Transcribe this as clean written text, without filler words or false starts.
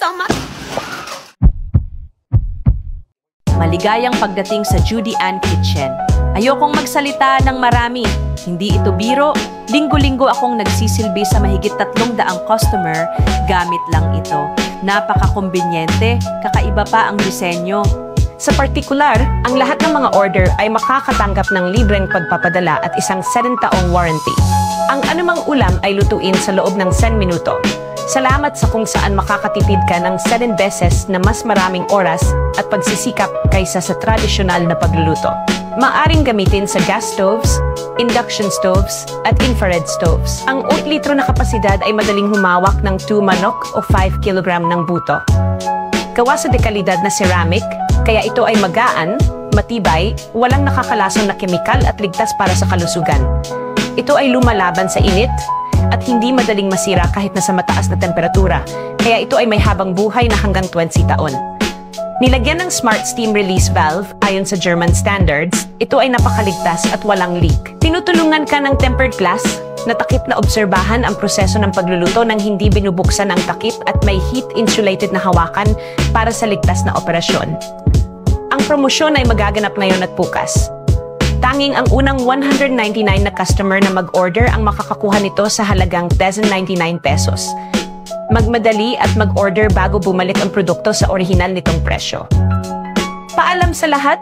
so much! Maligayang pagdating sa Judy Ann Kitchen. Ayokong magsalita ng marami. Hindi ito biro. Linggo-linggo akong nagsisilbi sa mahigit 300 customer. Gamit lang ito. Napaka-kumbinyente. Kakaiba pa ang disenyo. Sa partikular, ang lahat ng mga order ay makakatanggap ng libreng pagpapadala at isang 7-taong warranty. Ang anumang ulam ay lutuin sa loob ng 10 minuto. Salamat sa kung saan makakatipid ka ng 7 beses na mas maraming oras at pagsisikap kaysa sa tradisyonal na pagluluto. Maaring gamitin sa gas stoves, induction stoves, at infrared stoves. Ang 8 litro na kapasidad ay madaling humawak ng 2 manok o 5 kilogram ng buto. Gawa sa dekalidad na ceramic, kaya ito ay magaan, matibay, walang nakakalasong na kemikal at ligtas para sa kalusugan. Ito ay lumalaban sa init at hindi madaling masira kahit nasa mataas na temperatura, kaya ito ay may habang buhay na hanggang 20 taon. Nilagyan ng Smart Steam Release Valve ayon sa German standards, ito ay napakaligtas at walang leak. Tinutulungan ka ng tempered glass na takip na obserbahan ang proseso ng pagluluto nang hindi binubuksan ang takip at may heat-insulated na hawakan para sa ligtas na operasyon. Ang promosyon ay magaganap ngayon at bukas. Tanging ang unang 199 na customer na mag-order ang makakakuha nito sa halagang 1,099 pesos. Magmadali at mag-order bago bumalik ang produkto sa orihinal nitong presyo. Paalam sa lahat!